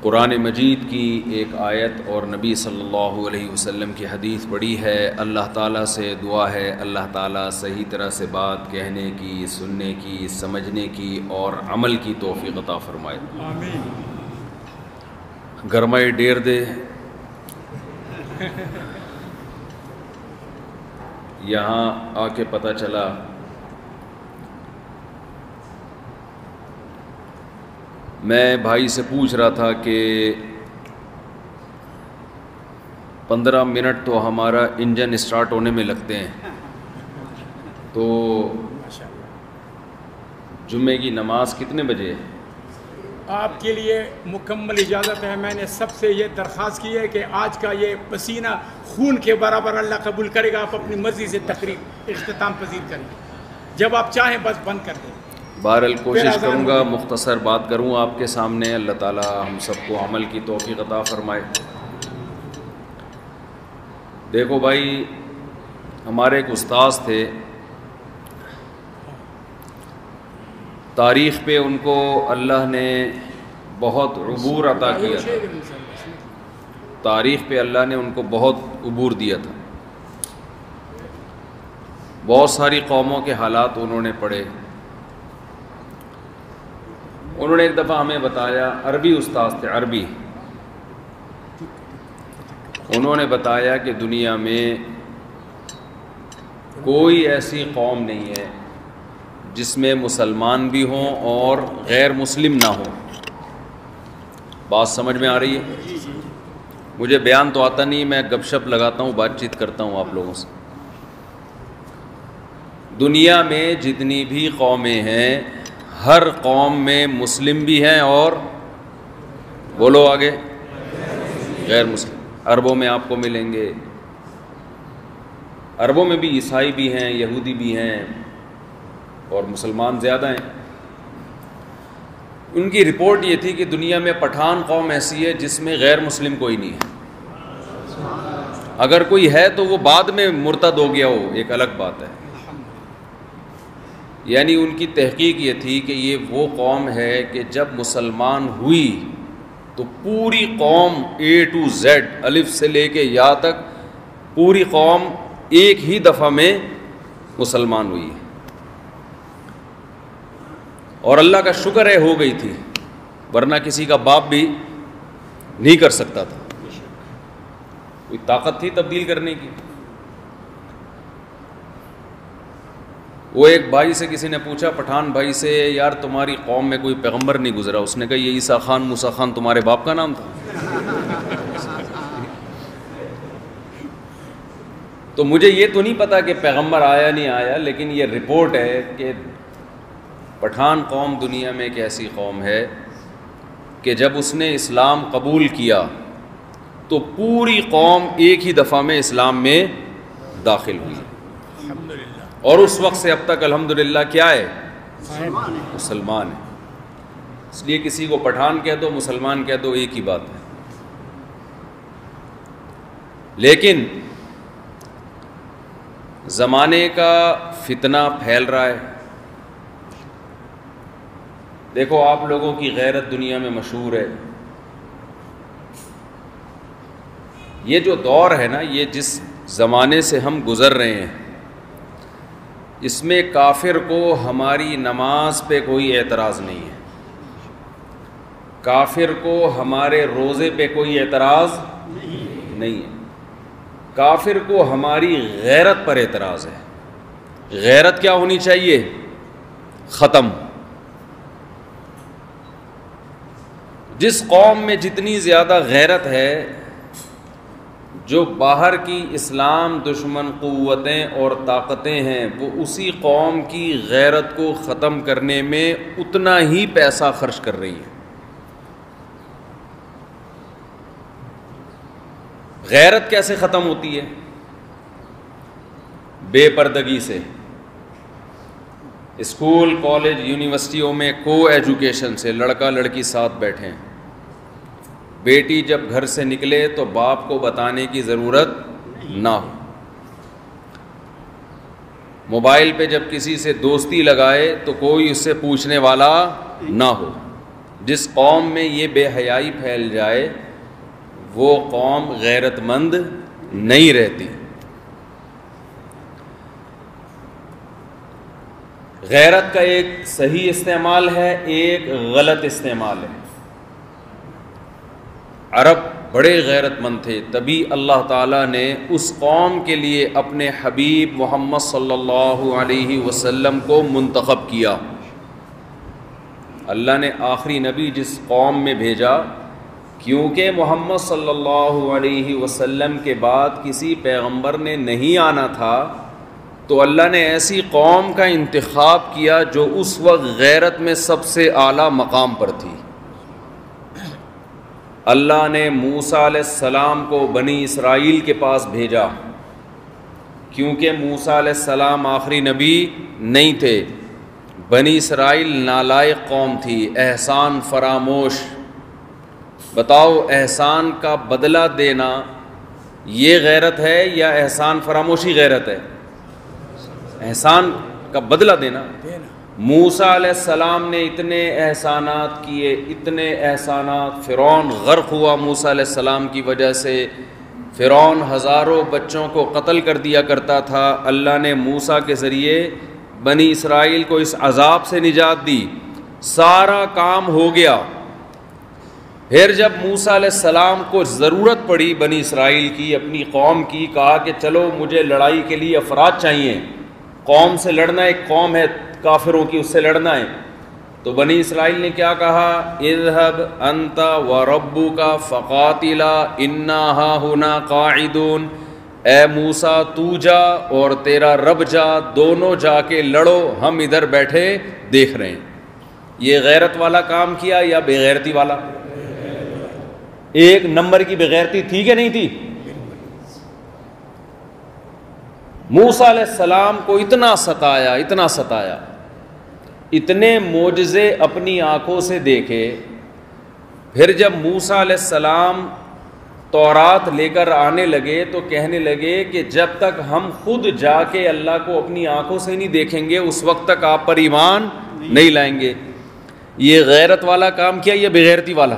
قرآن مجید کی ایک آیت اور نبی صلی اللہ علیہ وسلم کی حدیث پڑھی ہے۔ اللہ تعالیٰ سے دعا ہے اللہ تعالیٰ صحیح طرح سے بات کہنے کی، سننے کی، سمجھنے کی اور عمل کی توفیق عطا فرمائے۔ آمین۔ گرمائی ڈیر دے یہاں آ کے پتہ چلا میں بھائی سے پوچھ رہا تھا کہ 15 منٹ تو ہمارا انجن اسٹارٹ ہونے میں لگتے ہیں، تو جمعے کی نماز کتنے بجے ہے؟ آپ کے لیے مکمل اجازت ہے۔ میں نے سب سے یہ درخواست کی ہے کہ آج کا یہ پسینہ خون کے برابر اللہ قبول کرے گا۔ آپ اپنی مرضی سے تقریب اختتام پذیر کریں، جب آپ چاہیں بس بند کر دیں۔ بہرحال کوشش کروں گا مختصر بات کروں آپ کے سامنے۔ اللہ تعالی ہم سب کو عمل کی توفیق عطا فرمائے۔ دیکھو بھائی، ہمارے ایک استاذ تھے، تاریخ پہ ان کو اللہ نے بہت عبور عطا کیا تھا، تاریخ پہ اللہ نے ان کو بہت عبور دیا تھا۔ بہت ساری قوموں کے حالات انہوں نے پڑھے۔ انہوں نے ایک دفعہ ہمیں بتایا، عربی استاذ تھے، عربی، انہوں نے بتایا کہ دنیا میں کوئی ایسی قوم نہیں ہے جس میں مسلمان بھی ہوں اور غیر مسلم نہ ہوں۔ بات سمجھ میں آ رہی ہے؟ مجھے بیان تو آتا نہیں، میں گپ شپ لگاتا ہوں، بات چیت کرتا ہوں آپ لوگوں سے۔ دنیا میں جتنی بھی قومیں ہیں، ہر قوم میں مسلم بھی ہیں اور بولو آگے غیر مسلم۔ عربوں میں آپ کو ملیں گے، عربوں میں بھی عیسائی بھی ہیں، یہودی بھی ہیں اور مسلمان زیادہ ہیں۔ ان کی رپورٹ یہ تھی کہ دنیا میں پٹھان قوم ایسی ہے جس میں غیر مسلم کوئی نہیں ہے، اگر کوئی ہے تو وہ بعد میں مرتد ہو گیا ہو، ایک الگ بات ہے۔ یعنی ان کی تحقیق یہ تھی کہ یہ وہ قوم ہے کہ جب مسلمان ہوئی تو پوری قوم A to Z، الف سے لے کے یا تک پوری قوم ایک ہی دفعہ میں مسلمان ہوئی ہے، اور اللہ کا شکر ہے ہو گئی تھی، ورنہ کسی کا باپ بھی نہیں کر سکتا تھا، کوئی طاقت تھی تبدیل کرنے کی۔ وہ ایک بھائی سے کسی نے پوچھا، پٹھان بھائی سے، یار تمہاری قوم میں کوئی پیغمبر نہیں گزرا؟ اس نے کہا یہ عیسیٰ خان موسیٰ خان تمہارے باپ کا نام تھا؟ تو مجھے یہ تو نہیں پتا کہ پیغمبر آیا نہیں آیا، لیکن یہ رپورٹ ہے کہ پٹھان قوم دنیا میں ایک ایسی قوم ہے کہ جب اس نے اسلام قبول کیا تو پوری قوم ایک ہی دفعہ میں اسلام میں داخل ہوئی، اور اس وقت سے اب تک الحمدللہ کیا ہے؟ مسلمان ہے۔ اس لیے کسی کو پٹھان کہہ دو، مسلمان کہہ دو، ایک ہی بات ہے۔ لیکن زمانے کا فتنہ پھیل رہا ہے۔ دیکھو آپ لوگوں کی غیرت دنیا میں مشہور ہے۔ یہ جو دور ہے نا، یہ جس زمانے سے ہم گزر رہے ہیں، اس میں کافر کو ہماری نماز پہ کوئی اعتراض نہیں ہے، کافر کو ہمارے روزے پہ کوئی اعتراض نہیں ہے، کافر کو ہماری غیرت پر اعتراض ہے۔ غیرت کیا ہونی چاہیے؟ ختم۔ جس قوم میں جتنی زیادہ غیرت ہے، جو باہر کی اسلام دشمن قوتیں اور طاقتیں ہیں، وہ اسی قوم کی غیرت کو ختم کرنے میں اتنا ہی پیسہ خرچ کر رہی ہیں۔ غیرت کیسے ختم ہوتی ہے؟ بے پردگی سے۔ اسکول، کالج، یونیورسٹیوں میں کو ایجوکیشن سے لڑکا لڑکی ساتھ بیٹھیں، بیٹی جب گھر سے نکلے تو باپ کو بتانے کی ضرورت نہ ہو، موبائل پہ جب کسی سے دوستی لگائے تو کوئی اس سے پوچھنے والا نہ ہو، جس قوم میں یہ بے حیائی پھیل جائے وہ قوم غیرت مند نہیں رہتی۔ غیرت کا ایک صحیح استعمال ہے، ایک غلط استعمال ہے۔ عرب بڑے غیرت مند تھے، تبھی اللہ تعالیٰ نے اس قوم کے لیے اپنے حبیب محمد صلی اللہ علیہ وسلم کو منتخب کیا۔ اللہ نے آخری نبی جس قوم میں بھیجا، کیونکہ محمد صلی اللہ علیہ وسلم کے بعد کسی پیغمبر نے نہیں آنا تھا، تو اللہ نے ایسی قوم کا انتخاب کیا جو اس وقت غیرت میں سب سے اعلیٰ مقام پر تھی۔ اللہ نے موسیٰ علیہ السلام کو بنی اسرائیل کے پاس بھیجا، کیونکہ موسیٰ علیہ السلام آخری نبی نہیں تھے۔ بنی اسرائیل نالائق قوم تھی، احسان فراموش۔ بتاؤ، احسان کا بدلہ دینا یہ غیرت ہے یا احسان فراموشی غیرت ہے؟ احسان کا بدلہ دینا۔ موسیٰ علیہ السلام نے اتنے احسانات کیے، اتنے احسانات، فرعون غرق ہوا موسیٰ علیہ السلام کی وجہ سے۔ فرعون ہزاروں بچوں کو قتل کر دیا کرتا تھا، اللہ نے موسیٰ کے ذریعے بنی اسرائیل کو اس عذاب سے نجات دی، سارا کام ہو گیا۔ پھر جب موسیٰ علیہ السلام کو ضرورت پڑی بنی اسرائیل کی، اپنی قوم کی، کہا کہ چلو مجھے لڑائی کے لیے افراد چاہیے، قوم سے لڑنا، ایک قوم ہے کافروں کی، اس سے لڑنا ہے، تو بنی اسرائیل نے کیا کہا؟ اذهب انت وربک فقاتلا انا ہاہنا قاعدون، اے موسیٰ تو جا اور تیرا رب جا، دونوں جا کے لڑو، ہم ادھر بیٹھے دیکھ رہے ہیں۔ یہ غیرت والا کام کیا یا بے غیرتی والا؟ ایک نمبر کی بے غیرتی تھی کہ نہیں تھی؟ موسیٰ علیہ السلام کو اتنا ستایا، اتنا ستایا، اتنے معجزے اپنی آنکھوں سے دیکھے۔ پھر جب موسیٰ علیہ السلام تورات لے کر آنے لگے تو کہنے لگے کہ جب تک ہم خود جا کے اللہ کو اپنی آنکھوں سے نہیں دیکھیں گے اس وقت تک آپ پر ایمان نہیں لائیں گے۔ یہ غیرت والا کام کیا یا بے غیرتی والا؟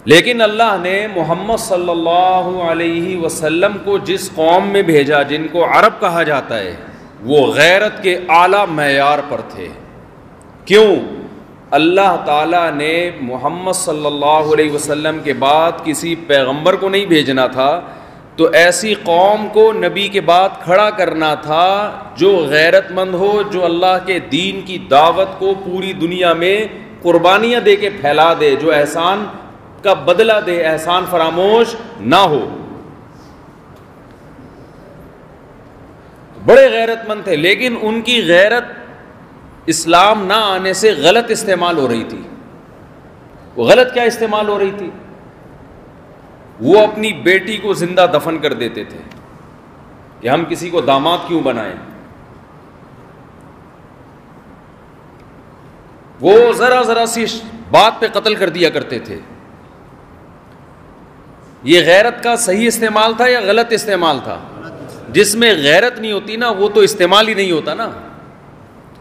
لیکن اللہ نے محمد صلی اللہ علیہ وسلم کو جس قوم میں بھیجا، جن کو عرب کہا جاتا ہے، وہ غیرت کے اعلیٰ معیار پر تھے۔ کیوں؟ اللہ تعالیٰ نے محمد صلی اللہ علیہ وسلم کے بعد کسی پیغمبر کو نہیں بھیجنا تھا، تو ایسی قوم کو نبی کے بعد کھڑا کرنا تھا جو غیرت مند ہو، جو اللہ کے دین کی دعوت کو پوری دنیا میں قربانیاں دے کے پھیلا دے، جو احسان کا بدلہ دے، احسان فراموش نہ ہو۔ بڑے غیرت مند تھے، لیکن ان کی غیرت اسلام نہ آنے سے غلط استعمال ہو رہی تھی۔ وہ غلط کیا استعمال ہو رہی تھی؟ وہ اپنی بیٹی کو زندہ دفن کر دیتے تھے کہ ہم کسی کو داماد کیوں بنائیں۔ وہ ذرا ذرا سی بات پہ قتل کر دیا کرتے تھے۔ یہ غیرت کا صحیح استعمال تھا یا غلط استعمال تھا؟ جس میں غیرت نہیں ہوتی نا، وہ تو استعمال ہی نہیں ہوتا نا۔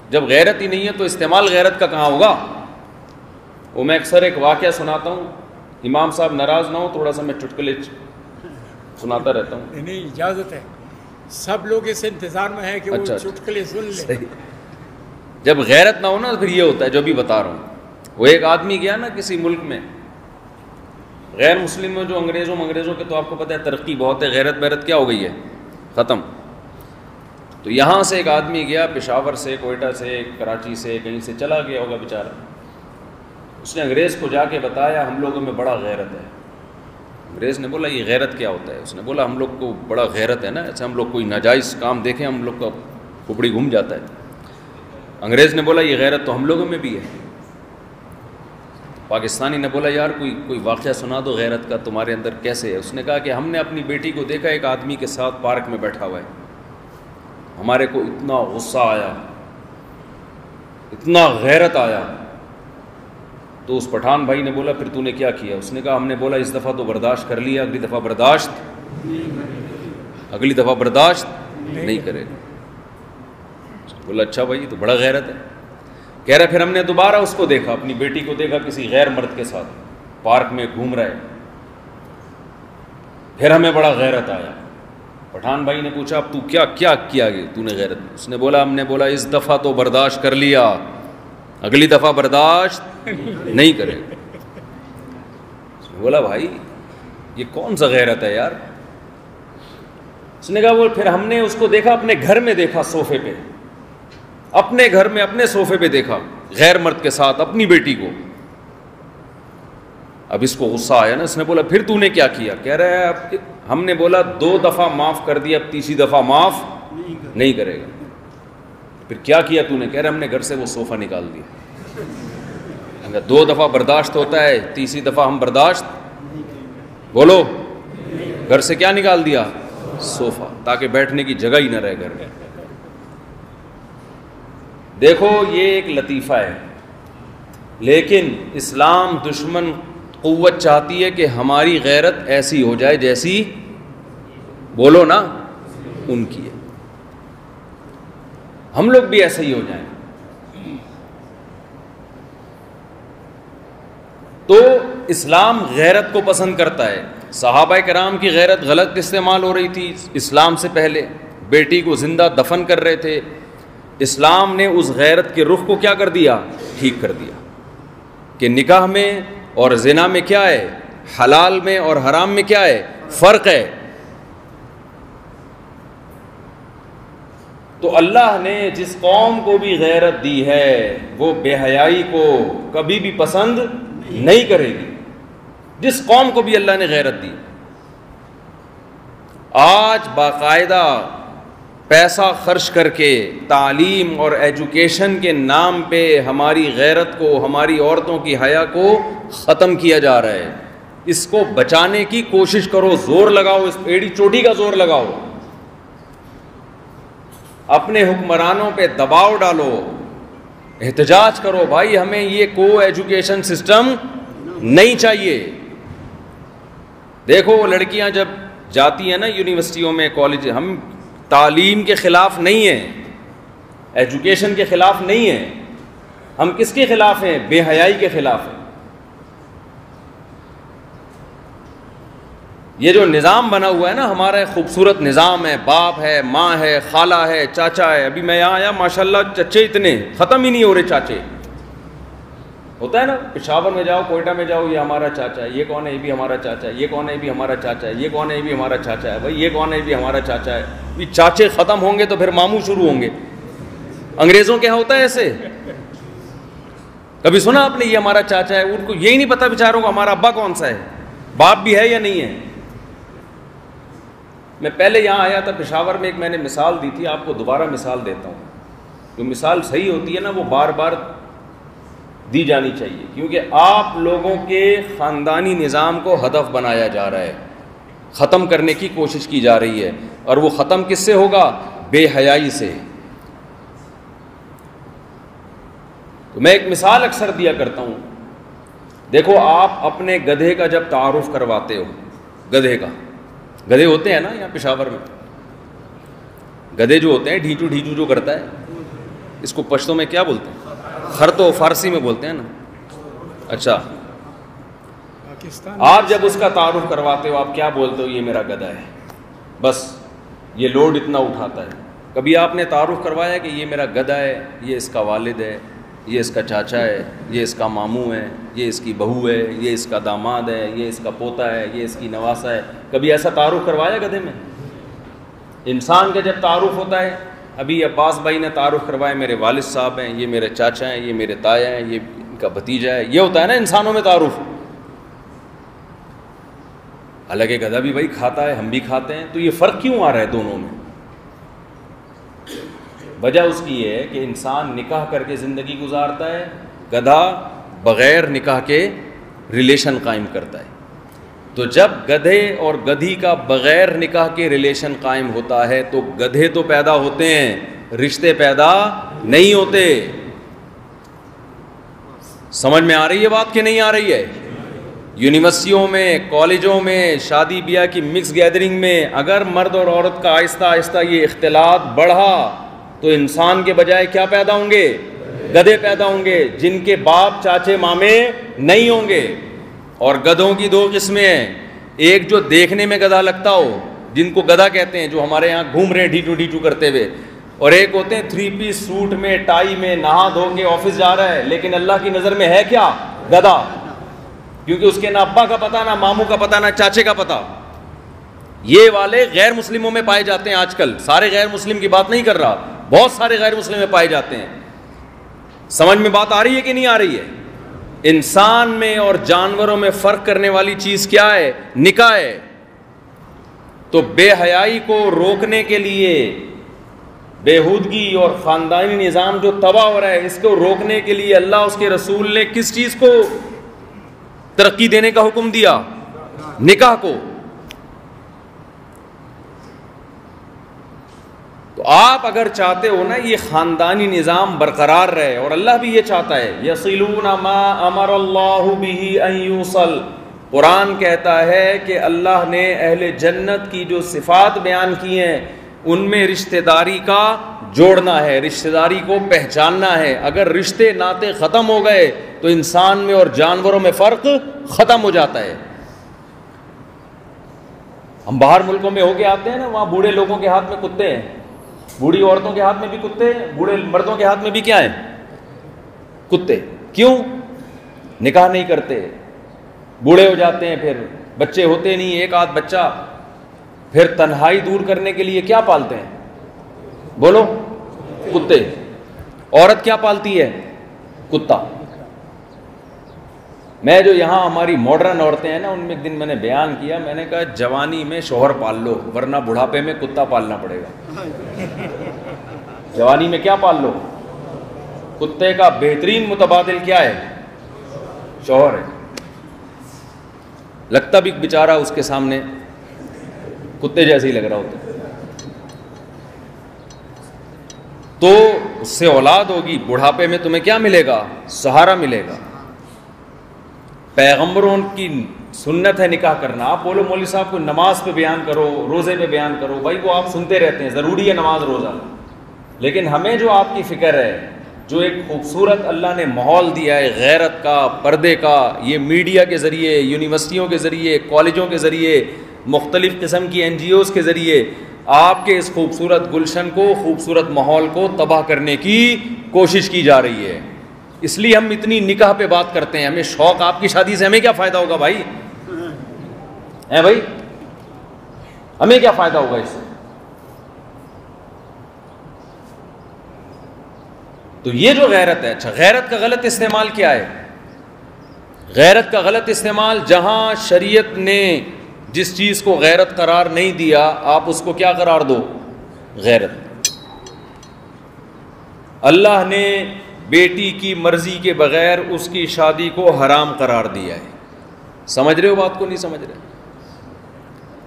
جب غیرت ہی نہیں ہے تو استعمال غیرت کا کہاں ہوگا؟ وہ میں اکثر ایک واقعہ سناتا ہوں، امام صاحب ناراض نہ ہو، تھوڑا سا میں چٹکلے سناتا رہتا ہوں۔ نہیں، اجازت ہے، سب لوگ اس انتظار میں ہیں کہ وہ چٹکلے سن لیں۔ جب غیرت نہ ہو نا پھر یہ ہوتا ہے جو بھی بتا رہا ہوں۔ وہ ایک آدمی گیا نا کسی ملک میں، غیر مسلم میں، جو انگریزوں کے تو آپ کو پتہ ہے ترقی بہت ہے، غیرت بیرت کیا ہو گئی ہے، ختم۔ تو یہاں سے ایک آدمی گیا، پشاور سے، کوئٹہ سے، کراچی سے، کہیں سے چلا گیا ہوگا بیچارہ۔ اس نے انگریز کو جا کے بتایا ہم لوگوں میں بڑا غیرت ہے۔ انگریز نے بولا یہ غیرت کیا ہوتا ہے؟ اس نے بولا ہم لوگ کو بڑا غیرت ہے نا، ایسے ہم لوگ کوئی ناجائز کام دیکھیں ہم لوگ کا کھوپڑی گھوم جاتا ہے۔ انگریز نے بولا یہ غیرت تو ہم لوگوں میں بھی ہے۔ پاکستانی نے بولا یار کوئی واقعہ سنا دو غیرت کا، تمہارے اندر کیسے ہے؟ اس نے کہا کہ ہم نے اپنی بیٹی کو دیکھا ایک آدمی کے ساتھ پارک میں بیٹھا ہوا ہے، ہمارے کو اتنا غصہ آیا، اتنا غیرت آیا۔ تو اس پٹھان بھائی نے بولا پھر تو نے کیا کیا؟ اس نے کہا ہم نے بولا اس دفعہ تو برداشت کر لیا، اگلی دفعہ برداشت نہیں کرے گا۔ بولا اچھا بھائی تو بڑا غیرت ہے۔ کہہ رہا پھر ہم نے دوبارہ اس کو دیکھا، اپنی بیٹی کو دیکھا کسی غیر مرد کے ساتھ پارک میں گھوم رہے، پھر ہمیں بڑا غیرت آیا۔ پٹھان بھائی نے پوچھا اب تو کیا کیا تو نے غیرت؟ اس نے بولا، ہم نے بولا اس دفعہ تو برداشت کر لیا، اگلی دفعہ برداشت نہیں کرے گا۔ اس نے بولا بھائی یہ کون سا غیرت ہے یار؟ اس نے کہا وہ پھر ہم نے اس کو دیکھا اپنے گھر میں، دیکھا صوفے پہ، اپنے گھر میں اپنے صوفے پہ دیکھا غیر مرد کے ساتھ اپنی بیٹی کو۔ اب اس کو غصہ آیا نا، اس نے بولا پھر تو نے کیا کیا؟ کہہ رہا ہے اب ہم نے بولا 2 دفعہ معاف کر دیا، اب تیسری دفعہ معاف نہیں کرے گا۔ پھر کیا کیا تو نے؟ کہہ رہا ہم نے گھر سے وہ صوفہ نکال دیا۔ 2 دفعہ برداشت ہوتا ہے، تیسری دفعہ ہم برداشت، بولو، گھر سے کیا نکال دیا؟ صوفہ، تاکہ بیٹھنے کی جگہ ہی نہ رہے گھر میں۔ دیکھو یہ ایک لطیفہ ہے، لیکن اسلام دشمن قوت چاہتی ہے کہ ہماری غیرت ایسی ہو جائے جیسی، بولو نا، ان کی ہے، ہم لوگ بھی ایسے ہی ہو جائیں۔ تو اسلام غیرت کو پسند کرتا ہے۔ صحابہ کرام کی غیرت غلط استعمال ہو رہی تھی اسلام سے پہلے، بیٹی کو زندہ دفن کر رہے تھے، اسلام نے اس غیرت کے رخ کو کیا کر دیا؟ ٹھیک کر دیا کہ نکاح میں اور زنا میں کیا ہے، حلال میں اور حرام میں کیا ہے، فرق ہے۔ تو اللہ نے جس قوم کو بھی غیرت دی ہے وہ بے حیائی کو کبھی بھی پسند نہیں کرے گی، جس قوم کو بھی اللہ نے غیرت دی۔ آج باقاعدہ پیسہ خرچ کر کے تعلیم اور ایجوکیشن کے نام پہ ہماری غیرت کو، ہماری عورتوں کی حیا کو ختم کیا جا رہا ہے۔ اس کو بچانے کی کوشش کرو، زور لگاؤ، اس ایڑی چوٹی کا زور لگاؤ، اپنے حکمرانوں پہ دباؤ ڈالو، احتجاج کرو، بھائی ہمیں یہ کو ایجوکیشن سسٹم نہیں چاہیے۔ دیکھو لڑکیاں جب جاتی ہیں نا یونیورسٹیوں میں، کالج، ہم تعلیم کے خلاف نہیں ہیں، ایجوکیشن کے خلاف نہیں ہیں، ہم کس کے خلاف ہیں؟ بے حیائی کے خلاف ہیں۔ یہ جو نظام بنا ہوا ہے نا ہمارا، خوبصورت نظام ہے، باپ ہے، ماں ہے، خالہ ہے، چاچا ہے۔ ابھی میں یہاں آیا ماشاءاللہ چچے اتنے ختم ہی نہیں ہو رہے چاچے، ہوتا ہے نا، پشاور میں جاؤ، کوئٹہ میں جاؤ، یہ ہمارا چاچا ہے، یہ کون ہے؟ یہ بھی ہمارا چاچا ہے، یہ کون ہے؟ یہ بھی ہمارا چاچا ہے، یہ کون ہے؟ یہ بھی ہمارا چاچا ہے، بھائی یہ کون ہے؟ یہ بھی ہمارا چاچا ہے۔ یہ چاچے ختم ہوں گے تو پھر ماموں شروع ہوں گے۔ انگریزوں کے یہاں ہوتا ہے ایسے، کبھی سنا آپ نے یہ ہمارا چاچا ہے؟ ان کو یہی نہیں پتا بیچاروں کو ہمارا ابا کون سا ہے، باپ بھی ہے یا نہیں ہے۔ میں پہلے یہاں آیا تھا پشاور میں، ایک میں نے مثال دی تھی، آپ کو دوبارہ مثال دیتا ہوں۔ جو مثال صحیح ہوتی ہے نا وہ بار بار دی جانی چاہیے، کیونکہ آپ لوگوں کے خاندانی نظام کو ہدف بنایا جا رہا ہے، ختم کرنے کی کوشش کی جا رہی ہے، اور وہ ختم کس سے ہوگا؟ بے حیائی سے۔ تو میں ایک مثال اکثر دیا کرتا ہوں، دیکھو آپ اپنے گدھے کا جب تعارف کرواتے ہو، گدھے کا، گدھے ہوتے ہیں نا یہاں پشاور میں، گدھے جو ہوتے ہیں، ڈھیچو ڈھیچو جو کرتا ہے، اس کو پشتو میں کیا بولتے ہیں؟ خر تو فارسی میں بولتے ہیں نا۔ اچھا، آپ جب اس کا تعارف کرواتے ہو آپ کیا بولتے ہو؟ یہ میرا گدھا ہے، بس یہ لوڈ اتنا اٹھاتا ہے۔ کبھی آپ نے تعارف کروایا کہ یہ میرا گدھا ہے، یہ اس کا والد ہے، یہ اس کا چاچا ہے، یہ اس کا ماموں ہے، یہ اس کی بہو ہے، یہ اس کا داماد ہے، یہ اس کا پوتا ہے، یہ اس کی نواسا ہے؟ کبھی ایسا تعارف کروایا گدھے میں؟ انسان کا جب تعارف ہوتا ہے، ابھی عباس بھائی نے تعارف کروایا میرے والد صاحب ہیں، یہ میرے چاچا ہیں، یہ میرے تایا ہیں، یہ ان کا بھتیجا ہے، یہ ہوتا ہے نا انسانوں میں تعارف۔ حالانکہ گدھا بھی بھائی کھاتا ہے، ہم بھی کھاتے ہیں، تو یہ فرق کیوں آ رہا ہے دونوں میں؟ وجہ اس کی یہ ہے کہ انسان نکاح کر کے زندگی گزارتا ہے، گدھا بغیر نکاح کے ریلیشن قائم کرتا ہے۔ تو جب گدھے اور گدھی کا بغیر نکاح کے ریلیشن قائم ہوتا ہے تو گدھے تو پیدا ہوتے ہیں، رشتے پیدا نہیں ہوتے۔ سمجھ میں آ رہی ہے بات کہ نہیں آ رہی ہے؟ یونیورسٹیوں میں، کالجوں میں، شادی بیاہ کی مکس گیدرنگ میں اگر مرد اور عورت کا آہستہ آہستہ یہ اختلاط بڑھا تو انسان کے بجائے کیا پیدا ہوں گے؟ گدھے پیدا ہوں گے جن کے باپ چاچے مامے نہیں ہوں گے. اور گدھوں کی دو قسمیں ہیں, ایک جو دیکھنے میں گدھا لگتا ہو, جن کو گدھا کہتے ہیں, جو ہمارے یہاں گھوم رہے ہیں ڈھیٹو ڈھیٹو کرتے ہوئے, اور ایک ہوتے ہیں 3 پیس سوٹ میں ٹائی میں نہا دھو کے آفس جا رہا ہے, لیکن اللہ کی نظر میں ہے کیا؟ گدھا. کیونکہ اس کے نہ ابا کا پتہ, نہ ماموں کا پتہ, نہ چاچے کا پتہ. یہ والے غیر مسلموں میں پائے جاتے ہیں آج کل. سارے غیر مسلم کی بات نہیں کر رہا, بہت سارے غیر مسلم میں پائے جاتے ہیں. سمجھ میں بات آ رہی ہے کہ نہیں آ رہی ہے؟ انسان میں اور جانوروں میں فرق کرنے والی چیز کیا ہے؟ نکاح ہے. تو بے حیائی کو روکنے کے لیے, بےہودگی اور خاندانی نظام جو تباہ ہو رہا ہے, اس کو روکنے کے لیے اللہ اس کے رسول نے کس چیز کو ترقی دینے کا حکم دیا؟ نکاح کو. تو آپ اگر چاہتے ہو نا یہ خاندانی نظام برقرار رہے, اور اللہ بھی یہ چاہتا ہے, یصلون ما امر اللہ بہ ان یوصل. قرآن کہتا ہے کہ اللہ نے اہل جنت کی جو صفات بیان کی ہیں ان میں رشتہ داری کا جوڑنا ہے, رشتہ داری کو پہچاننا ہے. اگر رشتے ناطے ختم ہو گئے تو انسان میں اور جانوروں میں فرق ختم ہو جاتا ہے. ہم باہر ملکوں میں ہو کے آتے ہیں نا, وہاں بوڑھے لوگوں کے ہاتھ میں کتے ہیں, بوڑھی عورتوں کے ہاتھ میں بھی کتے ہیں, بوڑھے مردوں کے ہاتھ میں بھی کیا ہیں؟ کتے. کیوں؟ نکاح نہیں کرتے, بوڑھے ہو جاتے ہیں, پھر بچے ہوتے نہیں, ایک آدھ بچہ. پھر تنہائی دور کرنے کے لیے کیا پالتے ہیں؟ بولو, کتے. عورت کیا پالتی ہے؟ کتا. میں جو یہاں ہماری ماڈرن عورتیں ہیں نا, ان میں ایک دن میں نے بیان کیا, میں نے کہا جوانی میں شوہر پال لو ورنہ بڑھاپے میں کتا پالنا پڑے گا. جوانی میں کیا پال لو؟ کتے کا بہترین متبادل کیا ہے؟ شوہر ہے. لگتا بھی بیچارہ اس کے سامنے کتے جیسے ہی لگ رہا ہوتا. تو اس سے اولاد ہوگی, بڑھاپے میں تمہیں کیا ملے گا؟ سہارا ملے گا. پیغمبروں کی سنت ہے نکاح کرنا. آپ بولو مولوی صاحب کو نماز پہ بیان کرو, روزے پہ بیان کرو, بھائی وہ آپ سنتے رہتے ہیں, ضروری ہے نماز روزہ, لیکن ہمیں جو آپ کی فکر ہے, جو ایک خوبصورت اللہ نے ماحول دیا ہے غیرت کا, پردے کا, یہ میڈیا کے ذریعے, یونیورسٹیوں کے ذریعے, کالجوں کے ذریعے, مختلف قسم کی NGOs کے ذریعے آپ کے اس خوبصورت گلشن کو, خوبصورت ماحول کو تباہ کرنے کی کوشش کی جا رہی ہے. اس لیے ہم اتنی نکاح پہ بات کرتے ہیں. ہمیں شوق, آپ کی شادی سے ہمیں کیا فائدہ ہوگا بھائی؟ ہیں بھائی, ہمیں کیا فائدہ ہوگا اس سے؟ تو یہ جو غیرت ہے, اچھا غیرت کا غلط استعمال کیا ہے؟ غیرت کا غلط استعمال, جہاں شریعت نے جس چیز کو غیرت قرار نہیں دیا, آپ اس کو کیا قرار دو؟ غیرت. اللہ نے بیٹی کی مرضی کے بغیر اس کی شادی کو حرام قرار دیا ہے. سمجھ رہے ہو بات کو؟ نہیں سمجھ رہے؟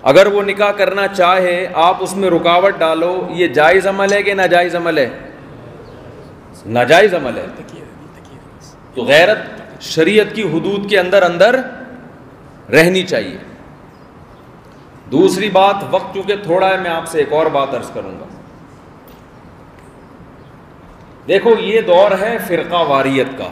اگر وہ نکاح کرنا چاہے, آپ اس میں رکاوٹ ڈالو, یہ جائز عمل ہے کہ ناجائز عمل ہے؟ ناجائز عمل ہے. تو غیرت شریعت کی حدود کے اندر اندر رہنی چاہیے. دوسری بات, وقت چونکہ تھوڑا ہے, میں آپ سے ایک اور بات عرض کروں گا. دیکھو یہ دور ہے فرقہ واریت کا.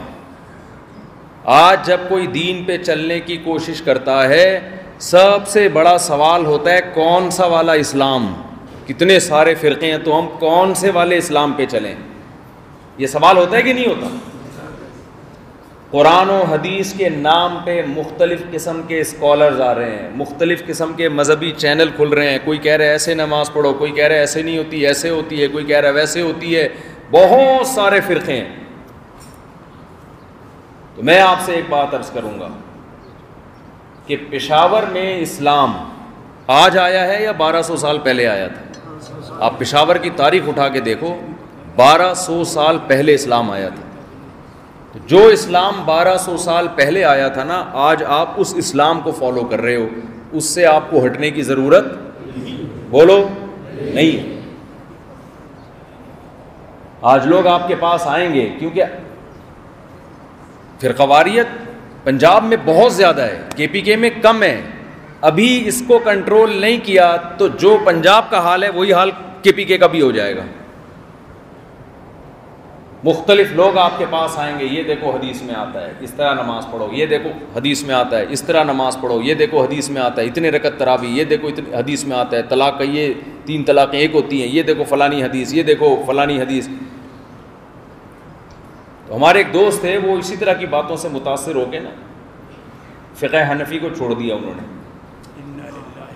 آج جب کوئی دین پہ چلنے کی کوشش کرتا ہے, سب سے بڑا سوال ہوتا ہے کون سا والا اسلام؟ کتنے سارے فرقے ہیں, تو ہم کون سے والے اسلام پہ چلیں؟ یہ سوال ہوتا ہے کہ نہیں ہوتا؟ قرآن و حدیث کے نام پہ مختلف قسم کے اسکالرز آ رہے ہیں, مختلف قسم کے مذہبی چینل کھل رہے ہیں. کوئی کہہ رہا ہے ایسے نماز پڑھو, کوئی کہہ رہا ہے ایسے نہیں ہوتی, ایسے ہوتی ہے, کوئی کہہ رہا ہے ویسے ہوتی ہے. بہت سارے فرقے ہیں. تو میں آپ سے ایک بات عرض کروں گا کہ پشاور میں اسلام آج آیا ہے یا 1200 سال پہلے آیا تھا؟ آپ پشاور کی تاریخ اٹھا کے دیکھو, 1200 سال پہلے اسلام آیا تھا. جو اسلام 1200 سال پہلے آیا تھا نا, آج آپ اس اسلام کو فالو کر رہے ہو. اس سے آپ کو ہٹنے کی ضرورت بولو نہیں. آج لوگ آپ کے پاس آئیں گے کیونکہ فرقہ واریت پنجاب میں بہت زیادہ ہے, KPK میں کم ہے. ابھی اس کو کنٹرول نہیں کیا تو جو پنجاب کا حال ہے وہی حال KPK کا بھی ہو جائے گا. مختلف لوگ آپ کے پاس آئیں گے، یہ دیکھو حدیث میں آتا ہے اس طرح نماز پڑھو، یہ دیکھو حدیث میں آتا ہے اس طرح نماز پڑھو، یہ دیکھو حدیث میں آتا ہے اتنے رکعت تراویح، یہ دیکھو حدیث میں آتا ہے طلاق کا یہ 3 طلاقیں ایک ہوتی ہیں، یہ دیکھو فلانی حدیث، یہ دیکھو فلانی حدیث. تو ہمارے ایک دوست تھے، وہ اسی طرح کی باتوں سے متاثر ہو کے نا فقہ حنفی کو چھوڑ دیا انہوں نے.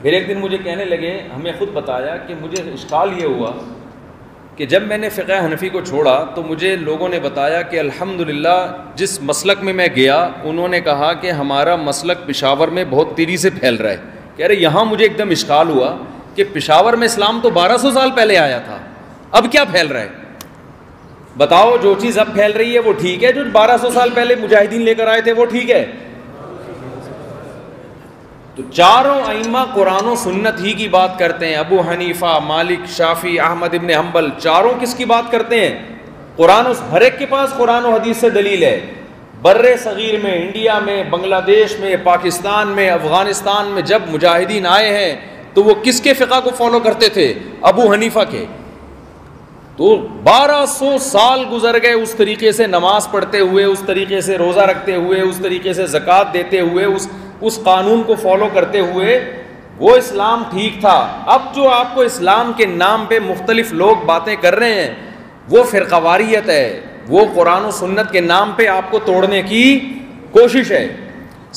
پھر ایک دن مجھے کہنے لگے، ہمیں خود بتایا کہ مجھے اشکال یہ ہوا کہ جب میں نے فقہ حنفی کو چھوڑا تو مجھے لوگوں نے بتایا کہ الحمدللہ جس مسلک میں گیا انہوں نے کہا کہ ہمارا مسلک پشاور میں بہت تیزی سے پھیل رہا ہے. کہہ رہے یہاں مجھے ایک دم اشکال ہوا کہ پشاور میں اسلام تو 1200 سال پہلے آیا تھا، اب کیا پھیل رہا ہے؟ بتاؤ جو چیز اب پھیل رہی ہے وہ ٹھیک ہے، جو 1200 سال پہلے مجاہدین لے کر آئے تھے وہ ٹھیک ہے؟ تو چاروں ائمہ قرآن و سنت ہی کی بات کرتے ہیں. ابو حنیفہ، مالک، شافعی، احمد ابن حنبل، چاروں کس کی بات کرتے ہیں؟ قرآن. ہر ایک کے پاس قرآن و حدیث سے دلیل ہے. بر صغیر میں، انڈیا میں، بنگلہ دیش میں، پاکستان میں، افغانستان میں جب مجاہدین آئے ہیں تو وہ کس کے فقہ کو فالو کرتے تھے؟ ابو حنیفہ کے. تو 1200 سال گزر گئے اس طریقے سے نماز پڑھتے ہوئے، اس طریقے سے روزہ رکھتے ہوئے، اس طریقے سے زکوٰۃ دیتے ہوئے، اس قانون کو فالو کرتے ہوئے. وہ اسلام ٹھیک تھا. اب جو آپ کو اسلام کے نام پہ مختلف لوگ باتیں کر رہے ہیں وہ فرقہ واریت ہے، وہ قرآن و سنت کے نام پہ آپ کو توڑنے کی کوشش ہے.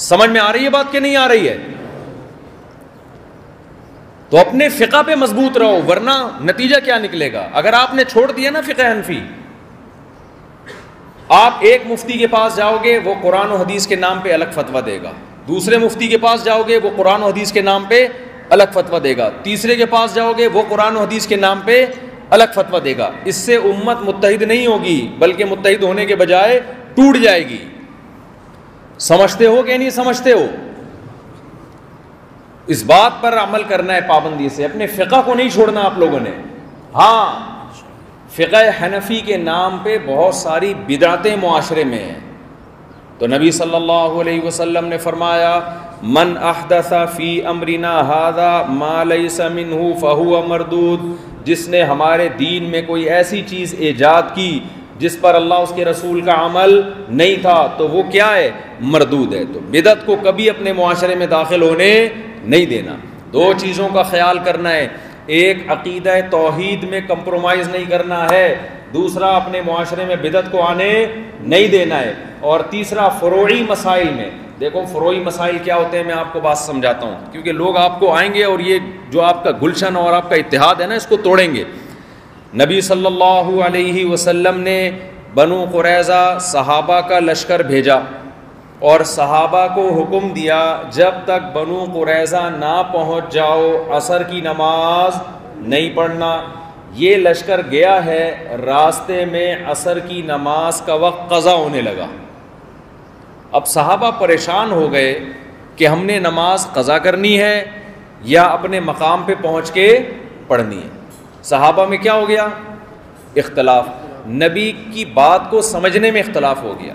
سمجھ میں آ رہی ہے بات کہ نہیں آ رہی ہے؟ تو اپنے فقہ پہ مضبوط رہو، ورنہ نتیجہ کیا نکلے گا؟ اگر آپ نے چھوڑ دیا نا فقہ حنفی، آپ ایک مفتی کے پاس جاؤ گے وہ قرآن و حدیث کے نام پہ الگ فتویٰ دے گا، دوسرے مفتی کے پاس جاؤ گے وہ قرآن و حدیث کے نام پہ الگ فتویٰ دے گا، تیسرے کے پاس جاؤ گے وہ قرآن و حدیث کے نام پہ الگ فتویٰ دے گا. اس سے امت متحد نہیں ہوگی بلکہ متحد ہونے کے بجائے ٹوٹ جائے گی. سمجھتے ہو کہ نہیں سمجھتے ہو؟ اس بات پر عمل کرنا ہے پابندی سے، اپنے فقہ کو نہیں چھوڑنا آپ لوگوں نے. ہاں فقہ حنفی کے نام پہ بہت ساری بدعتیں معاشرے میں ہیں. تو نبی صلی اللہ علیہ وسلم نے فرمایا من احدث فی امرنا ھذا ما لیس منہ فہو مردود. جس نے ہمارے دین میں کوئی ایسی چیز ایجاد کی جس پر اللہ اس کے رسول کا عمل نہیں تھا تو وہ کیا ہے؟ مردود ہے. تو بدعت کو کبھی اپنے معاشرے میں داخل ہونے نہیں دینا. 2 چیزوں کا خیال کرنا ہے، ایک عقیدہ توحید میں کمپرومائز نہیں کرنا ہے، دوسرا اپنے معاشرے میں بدعت کو آنے نہیں دینا ہے، اور تیسرا فروعی مسائل میں. دیکھو فروعی مسائل کیا ہوتے ہیں، میں آپ کو بات سمجھاتا ہوں کیونکہ لوگ آپ کو آئیں گے اور یہ جو آپ کا گلشن اور آپ کا اتحاد ہے نا اس کو توڑیں گے. نبی صلی اللہ علیہ وسلم نے بنو قریظہ صحابہ کا لشکر بھیجا اور صحابہ کو حکم دیا جب تک بنو قریظہ نہ پہنچ جاؤ عصر کی نماز نہیں پڑھنا. یہ لشکر گیا ہے، راستے میں عصر کی نماز کا وقت قضا ہونے لگا. اب صحابہ پریشان ہو گئے کہ ہم نے نماز قضا کرنی ہے یا اپنے مقام پہ پہنچ کے پڑھنی ہے. صحابہ میں کیا ہو گیا؟ اختلاف. نبی کی بات کو سمجھنے میں اختلاف ہو گیا.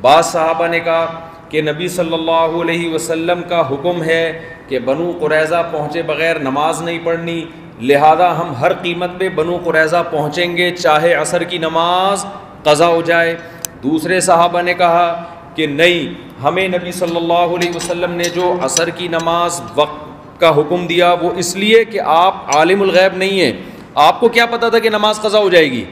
بعض صحابہ نے کہا کہ نبی صلی اللہ علیہ وسلم کا حکم ہے کہ بنو قریظہ پہنچے بغیر نماز نہیں پڑھنی، لہذا ہم ہر قیمت پہ بنو قریظہ پہنچیں گے چاہے عصر کی نماز قضا ہو جائے. دوسرے صحابہ نے کہا کہ نہیں، ہمیں نبی صلی اللہ علیہ وسلم نے جو عصر کی نماز وقت کا حکم دیا وہ اس لیے کہ آپ عالم الغیب نہیں ہیں، آپ کو کیا پتہ تھا کہ نماز قضا ہو جائے گی؟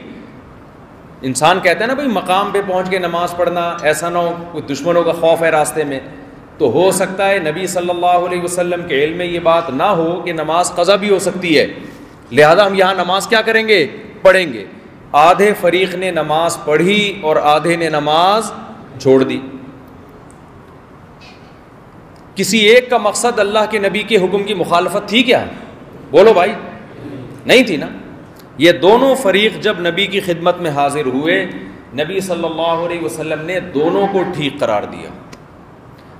انسان کہتا ہے نا بھائی مقام پہ پہنچ کے نماز پڑھنا، ایسا نہ ہو کوئی دشمنوں کا خوف ہے راستے میں. تو ہو سکتا ہے نبی صلی اللہ علیہ وسلم کے علم میں یہ بات نہ ہو کہ نماز قضا بھی ہو سکتی ہے، لہذا ہم یہاں نماز کیا کریں گے؟ پڑھیں گے. آدھے فریق نے نماز پڑھی اور آدھے نے نماز چھوڑ دی. کسی ایک کا مقصد اللہ کے نبی کے حکم کی مخالفت تھی کیا؟ بولو بھائی، نہیں تھی نا. یہ دونوں فریق جب نبی کی خدمت میں حاضر ہوئے، نبی صلی اللہ علیہ وسلم نے دونوں کو ٹھیک قرار دیا.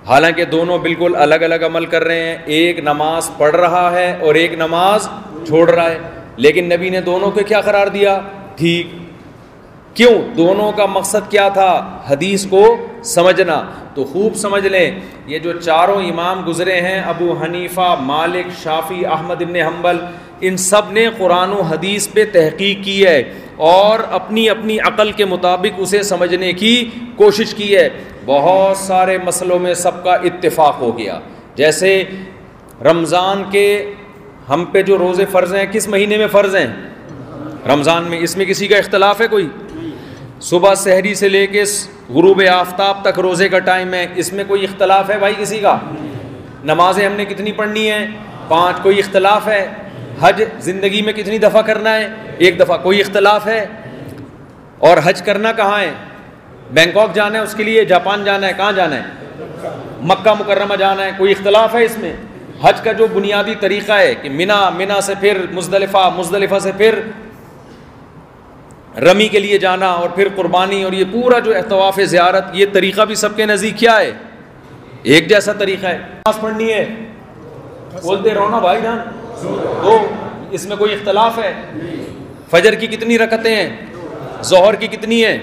حالانکہ دونوں بالکل الگ الگ عمل کر رہے ہیں، ایک نماز پڑھ رہا ہے اور ایک نماز چھوڑ رہا ہے، لیکن نبی نے دونوں کو کیا قرار دیا؟ ٹھیک. کیوں؟ دونوں کا مقصد کیا تھا؟ حدیث کو سمجھنا. تو خوب سمجھ لیں، یہ جو چاروں امام گزرے ہیں ابو حنیفہ، مالک، شافعی، احمد ابن حنبل، ان سب نے قرآن و حدیث پہ تحقیق کی ہے اور اپنی اپنی عقل کے مطابق اسے سمجھنے کی کوشش کی ہے. بہت سارے مسئلوں میں سب کا اتفاق ہو گیا. جیسے رمضان کے ہم پہ جو روزے فرض ہیں کس مہینے میں فرض ہیں؟ رمضان میں. اس میں کسی کا اختلاف ہے کوئی؟ صبح سحری سے لے کے غروب آفتاب تک روزے کا ٹائم ہے, اس میں کوئی اختلاف ہے بھائی کسی کا؟ نمازیں ہم نے کتنی پڑھنی ہیں؟ 5. کوئی اختلاف ہے؟ حج زندگی میں کتنی دفعہ کرنا ہے؟ 1 دفعہ. کوئی اختلاف ہے؟ اور حج کرنا کہاں ہے؟ بینکاک جانا ہے اس کے لیے, جاپان جانا ہے, کہاں جانا ہے؟ مکہ مکرمہ جانا ہے. کوئی اختلاف ہے اس میں؟ حج کا جو بنیادی طریقہ ہے کہ منا سے پھر مزدلفہ سے پھر رمی کے لیے جانا اور پھر قربانی, اور یہ پورا جو طواف زیارت, یہ طریقہ بھی سب کے نزدیک کیا ہے؟ ایک جیسا طریقہ ہے. نماز پڑھنی ہے, بولتے رہو نا بھائی جان, تو اس میں کوئی اختلاف ہے؟ فجر کی کتنی رکعتیں ہیں؟ ظہر کی کتنی ہیں؟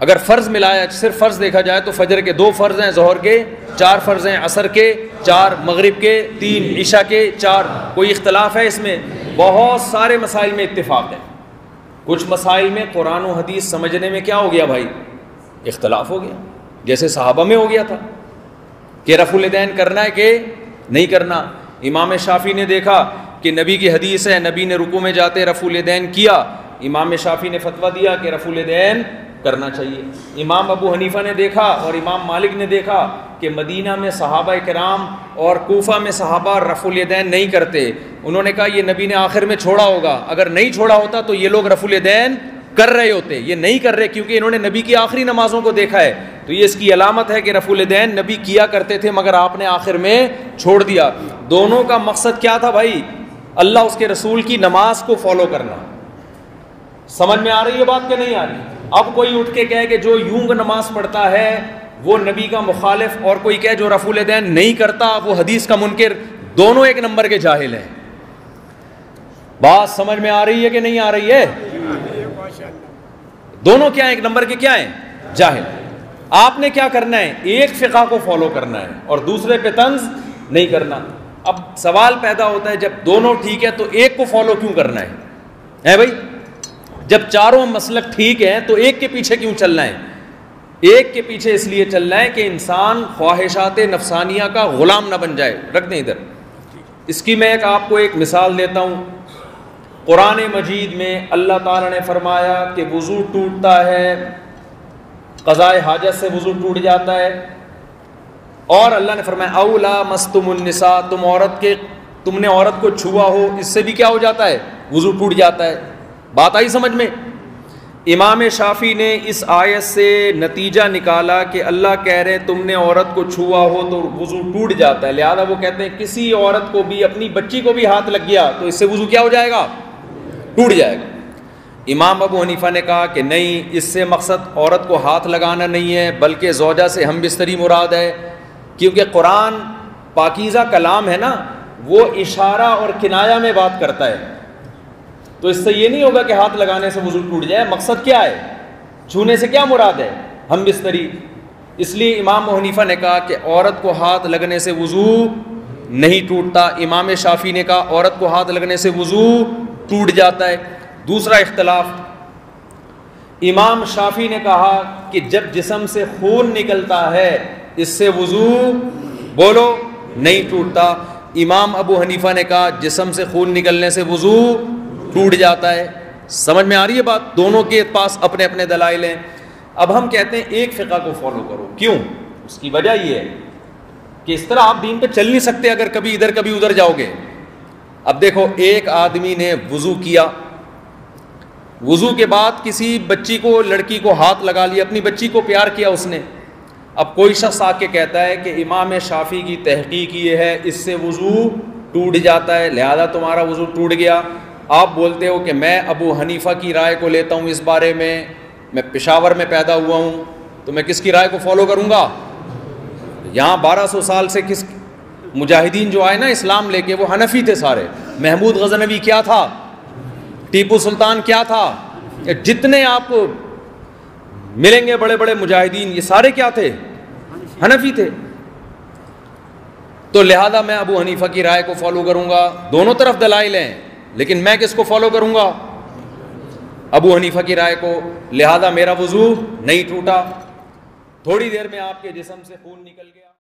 اگر فرض ملایا, صرف فرض دیکھا جائے تو فجر کے 2 فرض ہیں, ظہر کے 4 فرض ہیں, عصر کے 4, مغرب کے 3, عشاء کے 4. کوئی اختلاف ہے اس میں؟ بہت سارے مسائل میں اتفاق ہے. کچھ مسائل میں قرآن و حدیث سمجھنے میں کیا ہو گیا بھائی؟ اختلاف ہو گیا. جیسے صحابہ میں ہو گیا تھا کہ رفع الیدین کرنا ہے کہ نہیں کرنا. امام شافعی نے دیکھا کہ نبی کی حدیث ہے, نبی نے رکوع میں جاتے رفع الیدین کیا, امام شافعی نے فتویٰ دیا کہ رفع الیدین کرنا چاہیے. امام ابو حنیفہ نے دیکھا اور امام مالک نے دیکھا کہ مدینہ میں صحابہ کرام اور کوفہ میں صحابہ رفع الیدین نہیں کرتے. انہوں نے کہا یہ نبی نے آخر میں چھوڑا ہوگا, اگر نہیں چھوڑا ہوتا تو یہ لوگ رفع الیدین کر رہے ہوتے. یہ نہیں کر رہے کیونکہ انہوں نے نبی کی آخری نمازوں کو دیکھا ہے, تو یہ اس کی علامت ہے کہ رفع الیدین نبی کیا کرتے تھے مگر آپ نے آخر میں چھوڑ دیا. دونوں کا مقصد کیا تھا بھائی؟ اللہ اس کے رسول کی نماز کو فالو کرنا. سمجھ میں آ رہی ہے بات کہ نہیں آ رہی؟ اب کوئی اٹھ کے کہے کہ جو یوں نماز پڑھتا ہے وہ نبی کا مخالف, اور کوئی کہے جو رفع الیدین نہیں کرتا وہ حدیث کا منکر. دونوں ایک نمبر کے جاہل ہیں. بات سمجھ میں آ رہی ہے کہ نہیں آ رہی ہے؟ دونوں کیا ایک نمبر کے کیا ہیں؟ جاہل. آپ نے کیا کرنا ہے؟ ایک فقہ کو فالو کرنا ہے اور دوسرے پہ طنز نہیں کرنا. اب سوال پیدا ہوتا ہے جب دونوں ٹھیک ہے تو ایک کو فالو کیوں کرنا ہے بھائی؟ جب چاروں مسلک ٹھیک ہیں تو ایک کے پیچھے کیوں چلنا ہے؟ ایک کے پیچھے اس لیے چلنا ہے کہ انسان خواہشات نفسانیہ کا غلام نہ بن جائے. رکھ دیں ادھر. اس کی میں آپ کو ایک مثال دیتا ہوں. قرآن مجید میں اللہ تعالیٰ نے فرمایا کہ وضو ٹوٹتا ہے, قضاء حاجت سے وضو ٹوٹ جاتا ہے, اور اللہ نے فرمایا اولا مستم النساء, تم نے عورت کو چھوا ہو, اس سے بھی کیا ہو جاتا ہے؟ وضو ٹوٹ جاتا ہے. بات آئی سمجھ میں؟ امام شافعی نے اس آیت سے نتیجہ نکالا کہ اللہ کہہ رہے ہیں تم نے عورت کو چھوا ہو تو وضو ٹوٹ جاتا ہے, لہذا وہ کہتے ہیں کسی عورت کو بھی, اپنی بچی کو بھی ہاتھ لگ گیا تو اس سے وضو کیا ہو جائے گا؟ ٹوٹ جائے گا. امام ابو حنیفہ نے کہا کہ نہیں, اس سے مقصد عورت کو ہاتھ لگانا نہیں ہے بلکہ زوجہ سے ہم بستری مراد ہے, کیونکہ قرآن پاکیزہ کلام ہے نا, وہ اشارہ اور کنایہ میں بات کرتا ہے, تو اس سے یہ نہیں ہوگا کہ ہاتھ لگانے سے وضو ٹوٹ جائے. مقصد کیا ہے؟ چھونے سے کیا مراد ہے؟ ہم بستری. اس لیے امام ابو حنیفہ نے کہا کہ عورت کو ہاتھ لگنے سے وضو نہیں ٹوٹتا. امام شافعی نے کہا عورت کو ہاتھ لگنے سے وضو ٹوٹ جاتا ہے. دوسرا اختلاف, امام شافعی نے کہا کہ جب جسم سے خون نکلتا ہے اس سے وضو بولو نہیں ٹوٹتا. امام ابو حنیفہ نے کہا جسم سے خون نکلنے سے وضو ٹوٹ جاتا ہے. سمجھ میں آ رہی ہے بات؟ دونوں کے پاس اپنے اپنے دلائل ہیں. اب ہم کہتے ہیں ایک فقہ کو فالو کرو. کیوں؟ اس کی وجہ یہ ہے کہ اس طرح آپ دین پہ چل نہیں سکتے اگر کبھی ادھر کبھی ادھر جاؤ گے. اب دیکھو, ایک آدمی نے وضو کیا, وضو کے بعد کسی بچی کو, لڑکی کو ہاتھ لگا لیا, اپنی بچی کو پیار کیا اس نے. اب کوئی شخص آ کے کہتا ہے کہ امام شافعی کی تحقیق یہ ہے اس سے وضو ٹوٹ جاتا ہے لہذا تمہارا وضو ٹوٹ گیا. آپ بولتے ہو کہ میں ابو حنیفہ کی رائے کو لیتا ہوں اس بارے میں پشاور میں پیدا ہوا ہوں, تو میں کس کی رائے کو فالو کروں گا؟ یہاں 1200 سال سے کس مجاہدین جو آئے نا اسلام لے کے وہ حنفی تھے سارے. محمود غزنوی کیا تھا؟ ٹیپو سلطان کیا تھا؟ جتنے آپ کو ملیں گے بڑے بڑے مجاہدین یہ سارے کیا تھے؟ حنفی تھے. تو لہذا میں ابو حنیفہ کی رائے کو فالو کروں گا. دونوں طرف دلائل ہیں لیکن میں کس کو فالو کروں گا؟ ابو حنیفہ کی رائے کو. لہذا میرا وضو نہیں ٹوٹا. تھوڑی دیر میں آپ کے جسم سے خون نکل گیا.